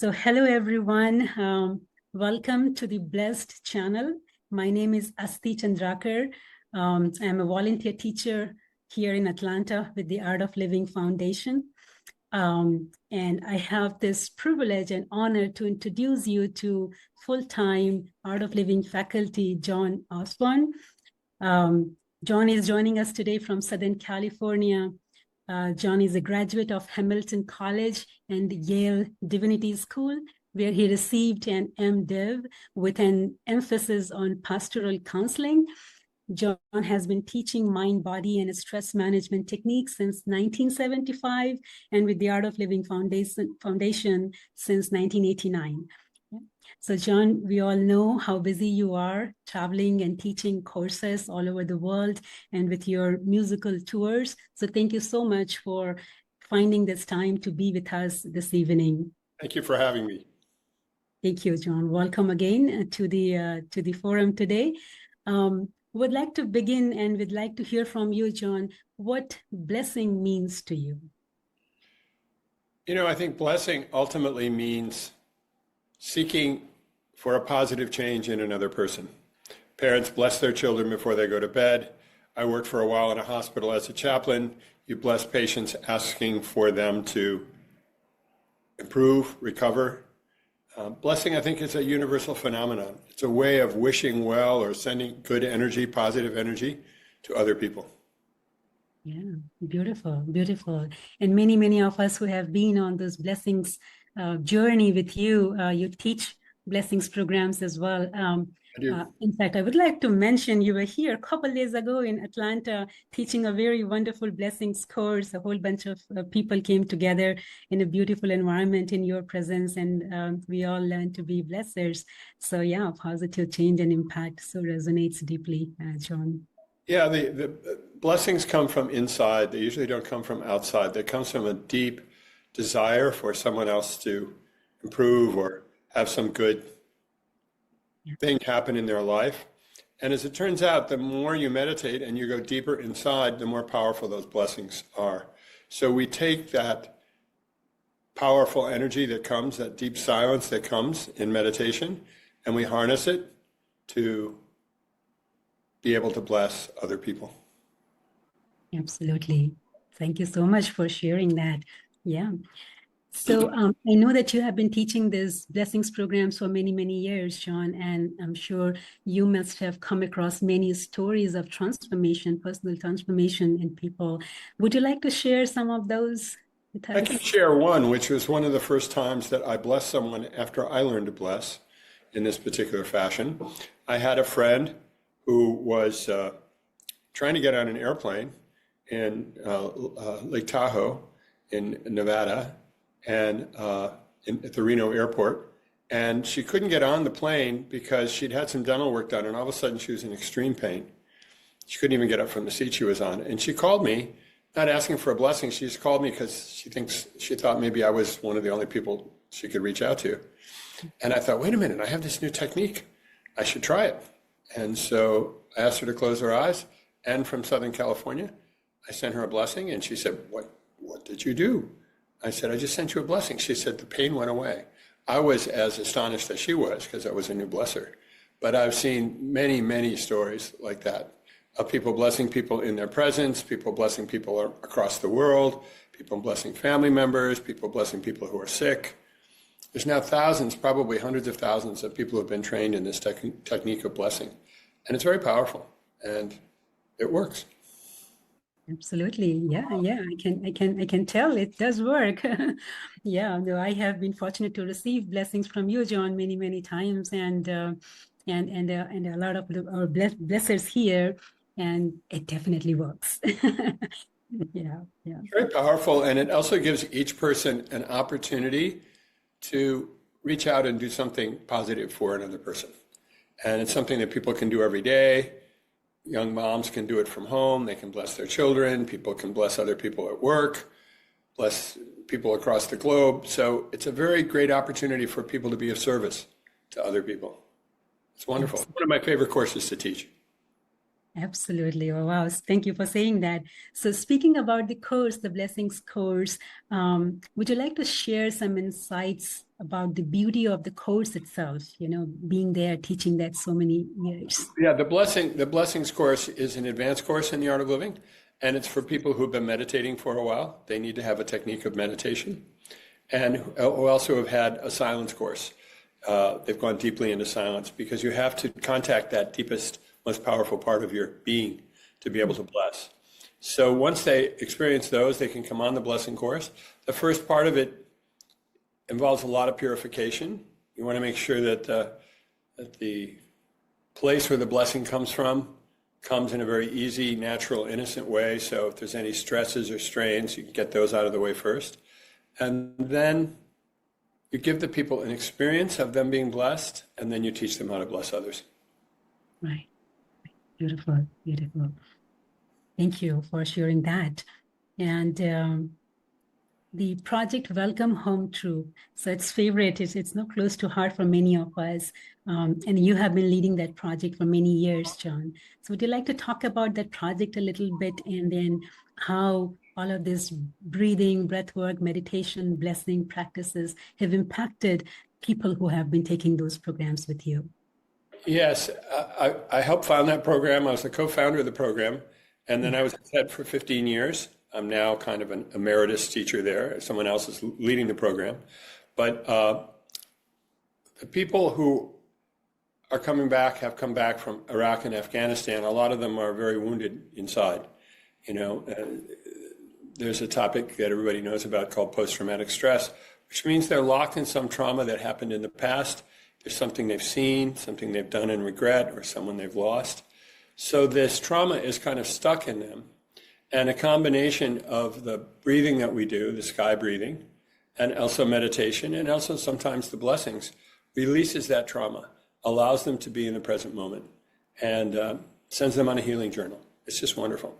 So hello, everyone. Welcome to the Blessed channel. My name is Asti Chandrakar. I'm a volunteer teacher here in Atlanta with the Art of Living Foundation. And I have this privilege and honor to introduce you to full-time Art of Living faculty, John Osborne. John is joining us today from Southern California. John is a graduate of Hamilton College and Yale Divinity School, where he received an MDiv with an emphasis on pastoral counseling. John has been teaching mind, body, and stress management techniques since 1975, and with the Art of Living Foundation since 1989. So John, we all know how busy you are traveling and teaching courses all over the world and with your musical tours. So thank you so much for finding this time to be with us this evening. Thank you for having me. Thank you, John. Welcome again to the forum today. Would like to begin and would like to hear from you, John, what blessing means to you. You know, I think blessing ultimately means seeking for a positive change in another person. Parents bless their children before they go to bed. I worked for a while in a hospital as a chaplain. You bless patients asking for them to improve, recover. Blessing, I think, is a universal phenomenon. It's a way of wishing well or sending good energy, positive energy to other people. Yeah, beautiful, beautiful. And many, many of us who have been on those blessings journey with you, you teach blessings programs as well. I do. In fact, I would like to mention you were here a couple days ago in Atlanta teaching a very wonderful blessings course. A whole bunch of people came together in a beautiful environment in your presence, and we all learned to be blessers. So yeah, positive change and impact so resonates deeply, John. Yeah, the blessings come from inside. They usually don't come from outside. They come from a deep desire for someone else to improve or have some good thing happen in their life. And as it turns out, the more you meditate and you go deeper inside, the more powerful those blessings are. So we take that powerful energy that comes, that deep silence that comes in meditation, and we harness it to be able to bless other people. Absolutely. Thank you so much for sharing that. Yeah. So I know that you have been teaching these blessings programs for many, many years, John, and I'm sure you must have come across many stories of transformation, personal transformation in people. Would you like to share some of those with us? I can share one, which was one of the first times that I blessed someone after I learned to bless in this particular fashion. I had a friend who was trying to get on an airplane in Lake Tahoe in Nevada, and at the Reno airport, and she couldn't get on the plane because she'd had some dental work done, and all of a sudden she was in extreme pain. She couldn't even get up from the seat she was on, and she called me, not asking for a blessing. She just called me because she thought maybe I was one of the only people she could reach out to. And I thought, wait a minute, I have this new technique. I should try it. And so I asked her to close her eyes, and from Southern California, I sent her a blessing, and she said, what did you do? I said, I just sent you a blessing. She said, the pain went away. I was as astonished as she was because I was a new blesser. But I've seen many, many stories like that of people blessing people in their presence, people blessing people across the world, people blessing family members, people blessing people who are sick. There's now thousands, probably hundreds of thousands of people who have been trained in this technique of blessing. And it's very powerful, and it works. Absolutely. Yeah. I can tell it does work. Yeah. No, I have been fortunate to receive blessings from you, John, many, many times, and a lot of our blessers here, and it definitely works. Yeah. Very powerful, and it also gives each person an opportunity to reach out and do something positive for another person. And it's something that people can do every day. Young moms can do it from home. They can bless their children. People can bless other people at work, bless people across the globe. So it's a very great opportunity for people to be of service to other people. It's wonderful. It's one of my favorite courses to teach. Absolutely. Oh, wow. Thank you for saying that. So speaking about the course, the Blessings course, would you like to share some insights about the beauty of the course itself, being there, teaching that so many years? Yeah, the Blessings course is an advanced course in the art of living, and it's for people who've been meditating for a while. They need to have a technique of meditation, and who also have had a silence course. They've gone deeply into silence because you have to contact that deepest, most powerful part of your being to be able to bless. So once they experience those, they can come on the blessing course. The first part of it involves a lot of purification. You want to make sure that the place where the blessing comes from comes in a very easy, natural, innocent way. So if there's any stresses or strains, you can get those out of the way first. And then you give the people an experience of them being blessed, and then you teach them how to bless others. Right. Beautiful, beautiful. Thank you for sharing that. And the project Welcome Home True. So it's favorite. It's not close to heart for many of us. And you have been leading that project for many years, John. So would you like to talk about that project a little bit, and then how all of this breathing, breath work, meditation, blessing practices have impacted people who have been taking those programs with you? Yes, I helped found that program. I was the co-founder of the program, and then I was head for 15 years. I'm now kind of an emeritus teacher there. Someone else is leading the program. But the people who are coming back have come back from Iraq and Afghanistan. A lot of them are very wounded inside. There's a topic that everybody knows about called post-traumatic stress, which means they're locked in some trauma that happened in the past. There's something they've seen, something they've done and regret, or someone they've lost. So this trauma is kind of stuck in them. And a combination of the breathing that we do, the sky breathing, and also meditation, and also sometimes the blessings, releases that trauma, allows them to be in the present moment, and sends them on a healing journal. It's just wonderful.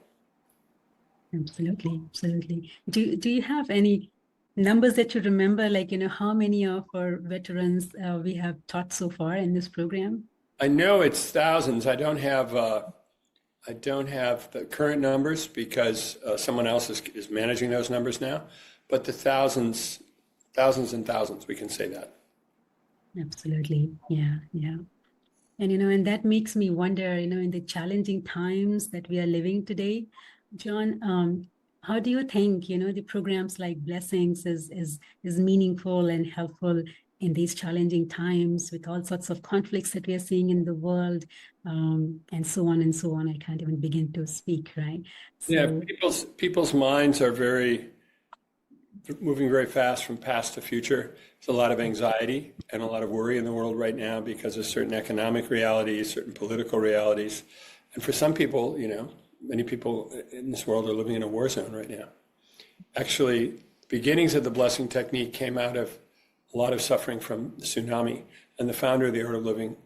Absolutely, absolutely. Do you have any numbers that you remember, like, how many of our veterans we have taught so far in this program? I know it's thousands. I don't have the current numbers because someone else is managing those numbers now, but the thousands and thousands, we can say that. Absolutely. Yeah, yeah. And that makes me wonder, in the challenging times that we are living today, John, how do you think, the programs like Blessings is meaningful and helpful in these challenging times with all sorts of conflicts that we are seeing in the world, and so on and so on? I can't even begin to speak, right? So, Yeah, people's minds are moving very fast from past to future. There's a lot of anxiety and a lot of worry in the world right now because of certain economic realities, certain political realities. And for some people, many people in this world are living in a war zone right now. Actually, beginnings of the blessing technique came out of a lot of suffering from the tsunami. And the founder of the Art of Living,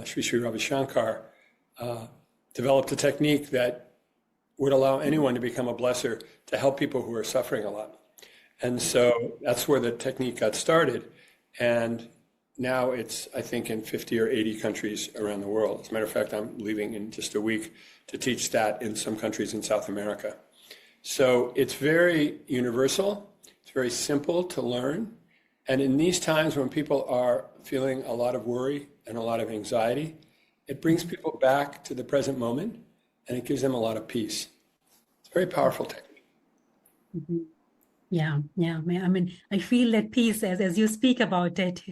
Sri Sri Ravi Shankar, developed a technique that would allow anyone to become a blesser to help people who are suffering a lot. And so that's where the technique got started. And now it's, I think, in 50 or 80 countries around the world. As a matter of fact, I'm leaving in just a week to teach that in some countries in South America. So it's very universal. It's very simple to learn. And in these times when people are feeling a lot of worry and a lot of anxiety, it brings people back to the present moment, and it gives them a lot of peace. It's a very powerful technique. mm-hmm. Yeah. I mean, I feel that peace as you speak about it,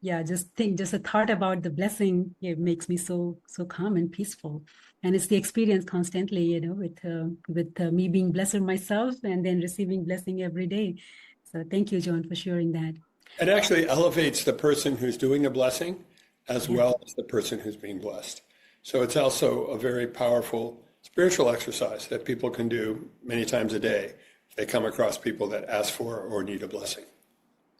Yeah, just a thought about the blessing, it makes me so calm and peaceful. And it's the experience constantly, with me being blessed myself and then receiving blessing every day. So thank you, John, for sharing that. It actually elevates the person who's doing the blessing as well as the person who's being blessed. So it's also a very powerful spiritual exercise that people can do many times a day. They come across people that ask for or need a blessing.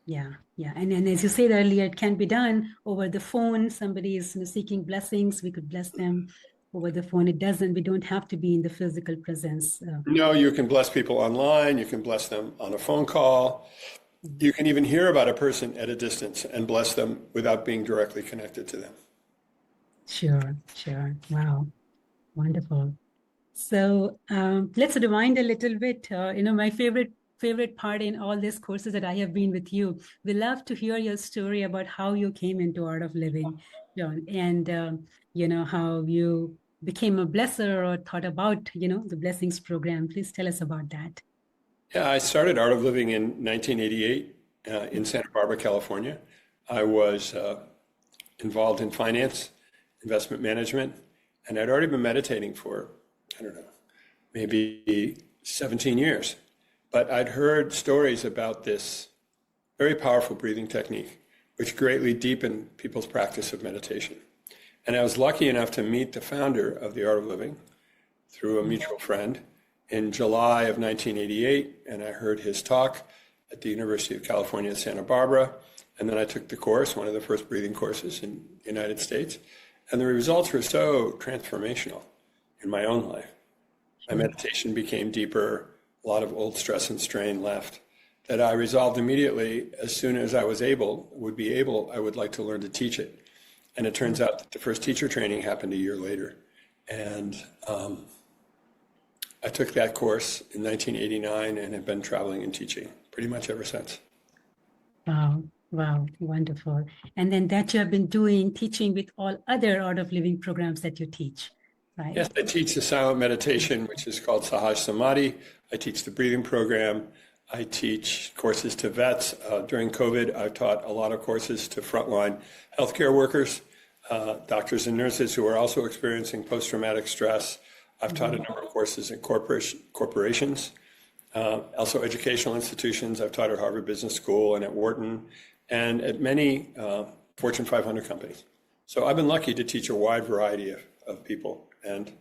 Yeah. And as you said earlier, it can be done over the phone. Somebody is seeking blessings, we could bless them over the phone. We don't have to be in the physical presence. No, you can bless people online. You can bless them on a phone call. You can even hear about a person at a distance and bless them without being directly connected to them. Sure. Wow. Wonderful. So let's rewind a little bit. My favorite part in all these courses that I have been with you. We love to hear your story about how you came into Art of Living, John, and how you became a blesser or thought about the blessings program. Please tell us about that. Yeah, I started Art of Living in 1988 in Santa Barbara, California. I was involved in finance, investment management, and I'd already been meditating for, I don't know, maybe 17 years. But I'd heard stories about this very powerful breathing technique, which greatly deepened people's practice of meditation. And I was lucky enough to meet the founder of the Art of Living through a mutual friend in July of 1988, and I heard his talk at the University of California at Santa Barbara, and then I took the course, one of the first breathing courses in the United States, and the results were so transformational in my own life. My meditation became deeper, a lot of old stress and strain left, that I resolved immediately, as soon as I was would be able, I would like to learn to teach it. And it turns out that the first teacher training happened a year later. And I took that course in 1989 and have been traveling and teaching pretty much ever since. Wow, wonderful. And then that you have been teaching with all other Art of Living programs that you teach, right? Yes, I teach the silent meditation, which is called Sahaj Samadhi. I teach the breathing program. I teach courses to vets. During COVID, I've taught a lot of courses to frontline healthcare workers, doctors and nurses who are also experiencing post-traumatic stress. I've taught a number of courses in corporations, also educational institutions. I've taught at Harvard Business School and at Wharton and at many Fortune 500 companies. So I've been lucky to teach a wide variety of people, and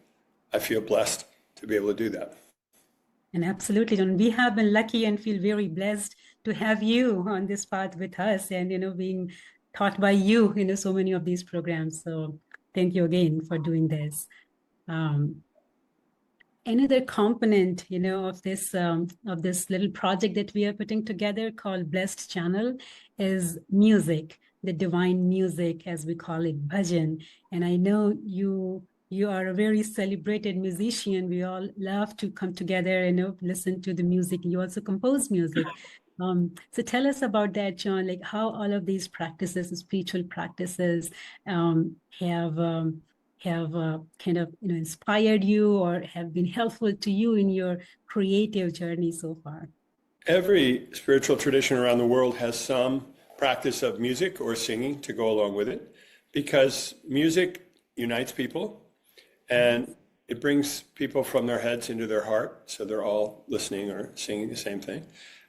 I feel blessed to be able to do that. And absolutely, John, we have been lucky and feel very blessed to have you on this path with us and, being taught by you, so many of these programs. So thank you again for doing this. Another component, of this little project that we are putting together called Blessed Channel is music, the divine music, as we call it, bhajan. And I know you are a very celebrated musician. We all love to come together and listen to the music. You also compose music. So tell us about that, John, like how all of these practices, spiritual practices, have kind of inspired you or have been helpful to you in your creative journey so far? Every spiritual tradition around the world has some practice of music or singing to go along with it, because music unites people and it brings people from their heads into their heart, so they're all listening or singing the same thing.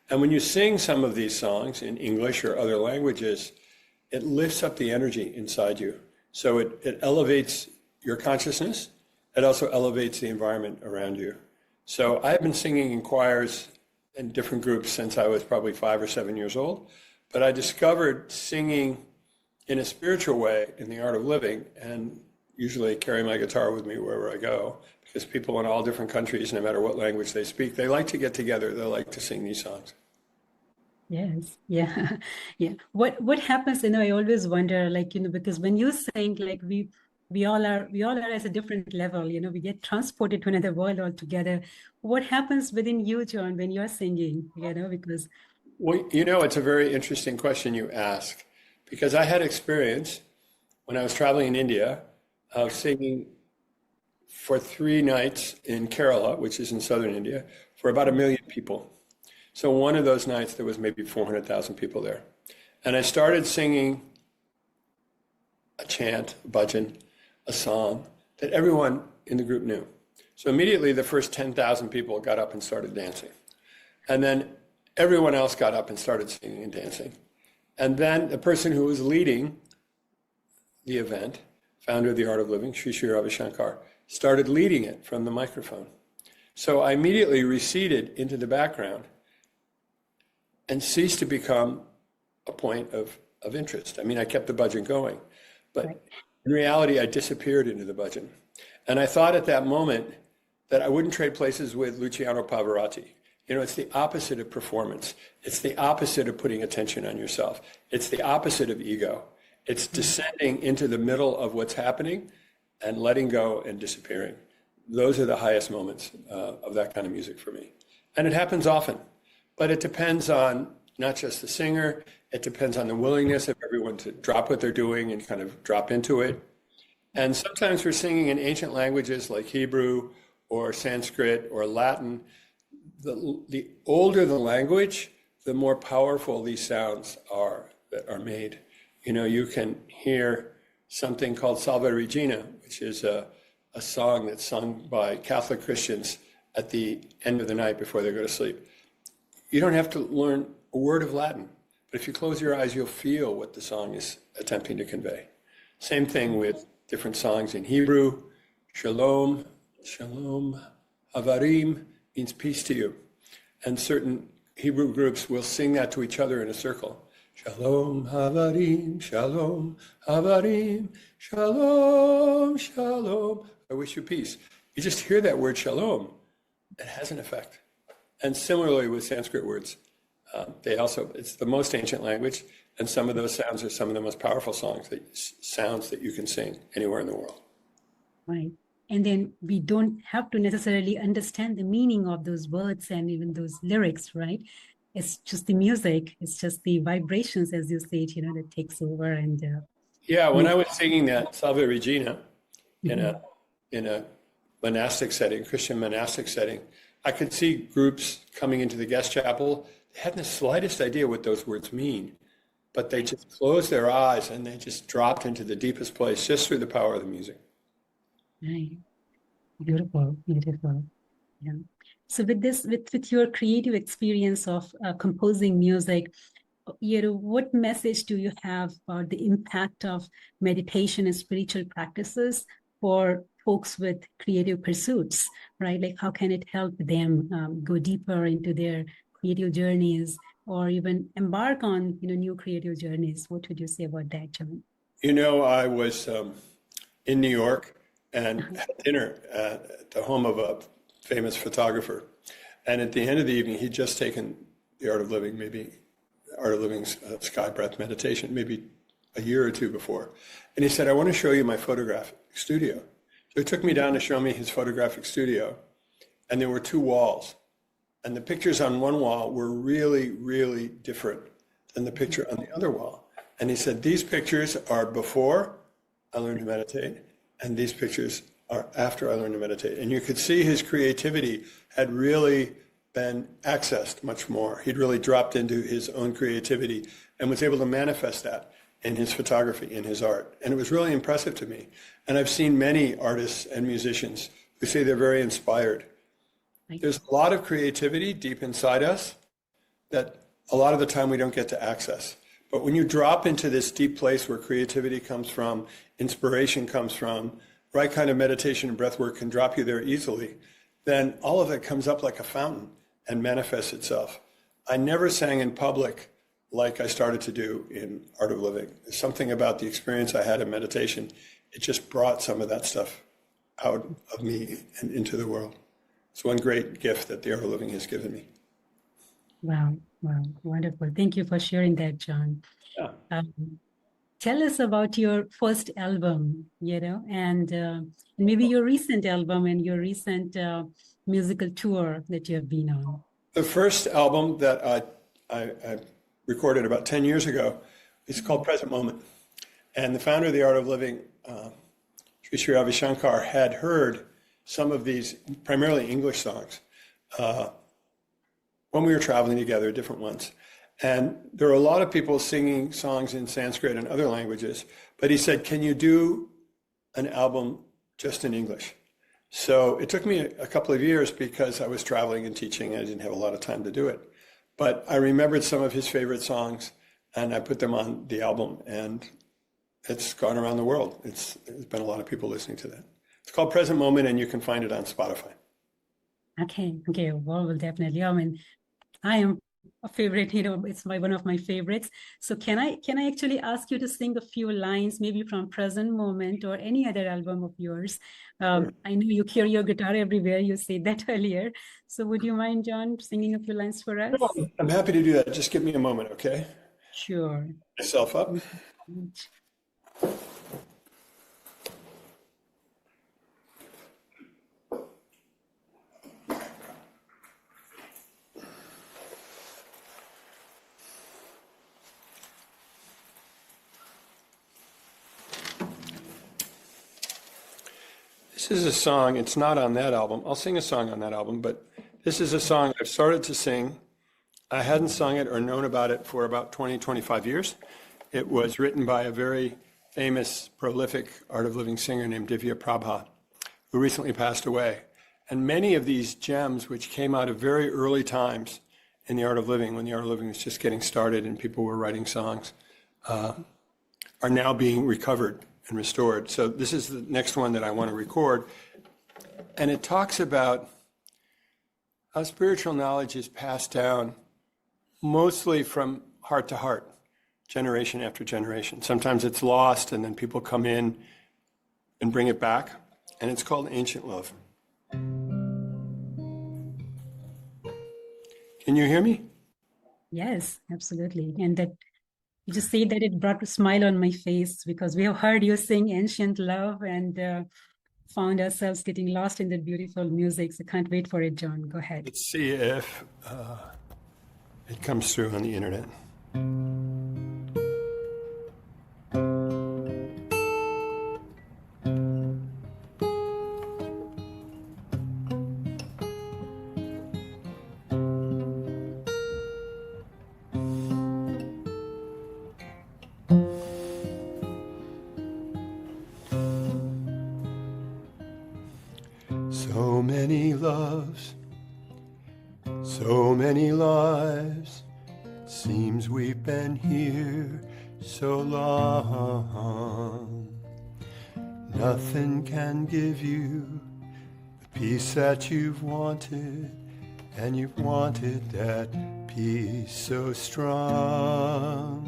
And when you sing some of these songs in English or other languages, it lifts up the energy inside you. So it elevates your consciousness. It also elevates the environment around you. So I've been singing in choirs in different groups since I was probably 5 or 7 years old. But I discovered singing in a spiritual way in the Art of Living, and usually carry my guitar with me wherever I go, because people in all different countries, no matter what language they speak, they like to get together. They like to sing these songs. Yes. Yeah. Yeah. What happens, I always wonder, like, because when you sing, like we all are at a different level, we get transported to another world altogether. What happens within you, John, when you're singing, because... Well, it's a very interesting question you ask, because I had experience when I was traveling in India of singing for 3 nights in Kerala, which is in southern India, for about 1 million people. So one of those nights, there was maybe 400,000 people there. And I started singing a chant, a bhajan, a song that everyone in the group knew. So immediately the first 10,000 people got up and started dancing. And then everyone else got up and started singing and dancing. And then the person who was leading the event, founder of the Art of Living, Sri Sri Ravi Shankar, started leading it from the microphone. So I immediately receded into the background and ceased to become a point of interest. I mean, I kept the bhajan going, but in reality, I disappeared into the bhajan. And I thought at that moment that I wouldn't trade places with Luciano Pavarotti. It's the opposite of performance. It's the opposite of putting attention on yourself. It's the opposite of ego. It's descending into the middle of what's happening and letting go and disappearing. those are the highest moments of that kind of music for me. And it happens often, but it depends on not just the singer, it depends on the willingness of everyone to drop what they're doing and kind of drop into it. And sometimes we're singing in ancient languages like Hebrew or Sanskrit or Latin. The older the language, the more powerful these sounds are that are made. You know, you can hear something called Salve Regina, which is a song that's sung by Catholic Christians at the end of the night before they go to sleep. You don't have to learn a word of Latin, but if you close your eyes, you'll feel what the song is attempting to convey. Same thing with different songs in Hebrew. Shalom, shalom, havarim means peace to you. And certain Hebrew groups will sing that to each other in a circle. Shalom, havarim, shalom, havarim, shalom, shalom. I wish you peace. You just hear that word shalom, it has an effect. And similarly with Sanskrit words, it's the most ancient language, and some of those sounds are some of the most powerful sounds that you can sing anywhere in the world. Right. And then we don't have to necessarily understand the meaning of those words and even those lyrics, right? It's just the music. It's just the vibrations, as you said, that takes over. And yeah, when I was singing that Salve Regina in a monastic setting, Christian monastic setting, I could see groups coming into the guest chapel. They hadn't the slightest idea what those words mean, but they just closed their eyes and they just dropped into the deepest place just through the power of the music. Right. Beautiful, beautiful. Yeah. So with your creative experience of composing music, what message do you have about the impact of meditation and spiritual practices for folks with creative pursuits, right? Like how can it help them go deeper into their creative journeys or even embark on, new creative journeys? What would you say about that, John? I was in New York and had dinner at the home of a famous photographer. And at the end of the evening, he'd just taken the Art of Living Sky Breath meditation, maybe a year or two before. And he said, I want to show you my photographic studio. So he took me down to show me his photographic studio. And there were two walls. And the pictures on one wall were really, really different than the picture on the other wall. And he said, these pictures are before I learned to meditate, and these pictures are after I learned to meditate. And you could see his creativity had really been accessed much more. He'd really dropped into his own creativity and was able to manifest that in his photography, in his art. And it was really impressive to me. And I've seen many artists and musicians who say they're very inspired. There's a lot of creativity deep inside us that a lot of the time we don't get to access. But when you drop into this deep place where creativity comes from, inspiration comes from, right kind of meditation and breath work can drop you there easily, then all of it comes up like a fountain and manifests itself. I never sang in public like I started to do in Art of Living. There's something about the experience I had in meditation. It just brought some of that stuff out of me and into the world. It's one great gift that the Art of Living has given me. Wow, wonderful. Thank you for sharing that, John. Yeah. Tell us about your first album, and maybe your recent album and your recent musical tour that you have been on. The first album that I recorded about 10 years ago is called Present Moment. And the founder of the Art of Living, Sri Sri Ravi Shankar, had heard some of these primarily English songs when we were traveling together, different ones. And there were a lot of people singing songs in Sanskrit and other languages, but he said, can you do an album just in English? So it took me a couple of years because I was traveling and teaching and I didn't have a lot of time to do it. But I remembered some of his favorite songs and I put them on the album and it's gone around the world. There's been a lot of people listening to that. It's called Present Moment and you can find it on Spotify. Okay, well, definitely. I mean, I am a favorite, it's one of my favorites. So can I actually ask you to sing a few lines, maybe from Present Moment or any other album of yours? Sure. I know you carry your guitar everywhere. You said that earlier. So would you mind, John, singing a few lines for us? No, I'm happy to do that. Just give me a moment, okay? Sure. Myself up. This is a song, it's not on that album. I'll sing a song on that album, but this is a song I've started to sing. I hadn't sung it or known about it for about 20, 25 years. It was written by a very famous, prolific Art of Living singer named Divya Prabha, who recently passed away. And many of these gems, which came out of very early times in the Art of Living, when the Art of Living was just getting started and people were writing songs, are now being recovered and restored. So this is the next one that I want to record. And it talks about how spiritual knowledge is passed down mostly from heart to heart, generation after generation. Sometimes it's lost and then people come in and bring it back. And it's called Ancient Love. Can you hear me? Yes, absolutely. And that you just say that it brought a smile on my face because we have heard you sing Ancient Love and found ourselves getting lost in that beautiful music. So can't wait for it, John. Go ahead. Let's see if it comes through on the internet. So many loves, so many lives, seems we've been here so long. Nothing can give you the peace that you've wanted, and you've wanted that peace so strong.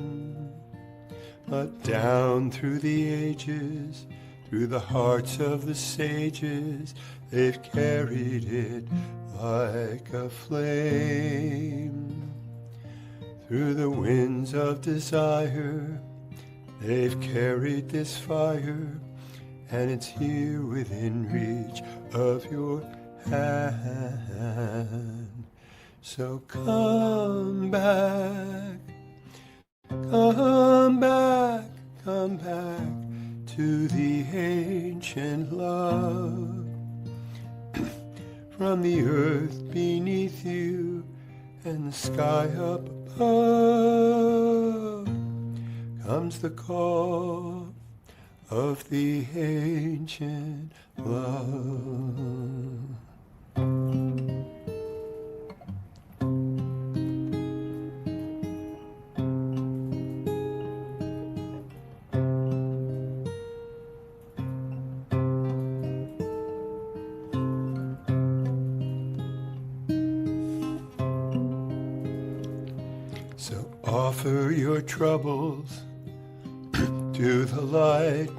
But down through the ages, through the hearts of the sages, they've carried it like a flame. Through the winds of desire, they've carried this fire, and it's here within reach of your hand. So come back, come back, come back to the ancient love. From the earth beneath you and the sky up above comes the call of the ancient love. So offer your troubles to the light.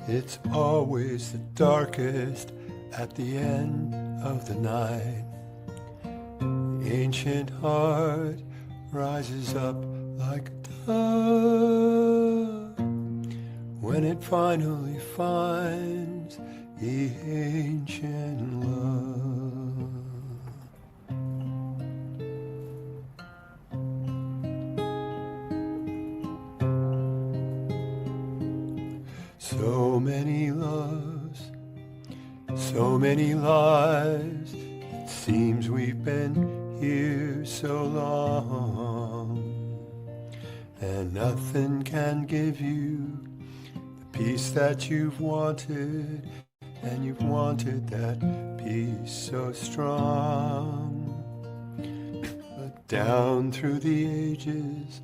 It's always the darkest at the end of the night. The ancient heart rises up like a dove when it finally finds the ancient love. So many loves, so many lives, it seems we've been here so long, and nothing can give you the peace that you've wanted, and you've wanted that peace so strong. But down through the ages,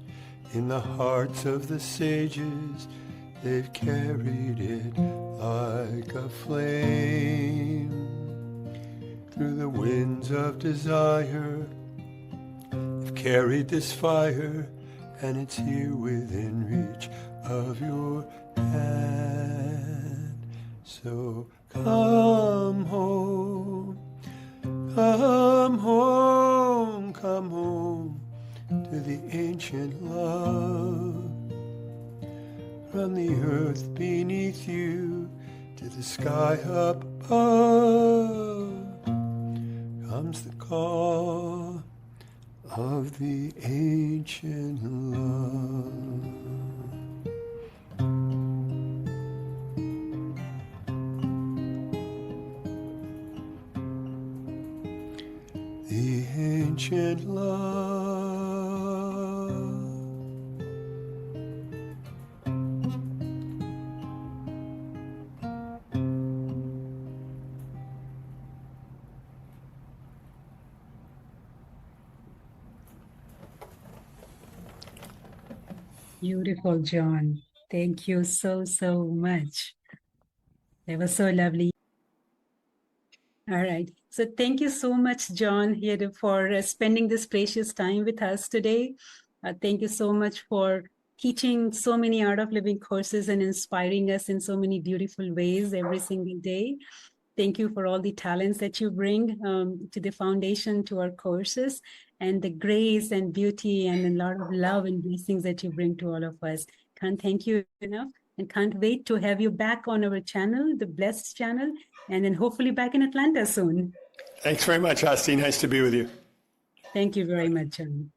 in the hearts of the sages, they've carried it like a flame. Through the winds of desire, they've carried this fire, and it's here within reach of your hand. So come home, come home, come home to the ancient love. From the earth beneath you to the sky up above comes the call of the ancient love. ancient love. Beautiful, John. Thank you so, so much. That was so lovely. All right. So thank you so much, John, here for spending this precious time with us today. Thank you so much for teaching so many Art of Living courses and inspiring us in so many beautiful ways every single day. Thank you for all the talents that you bring to the foundation, to our courses, and the grace and beauty and a lot of love and blessings that you bring to all of us. Can't thank you enough, and can't wait to have you back on our channel, the Blessed channel, and then hopefully back in Atlanta soon. Thanks very much, Asti. Nice to be with you. Thank you very much, John.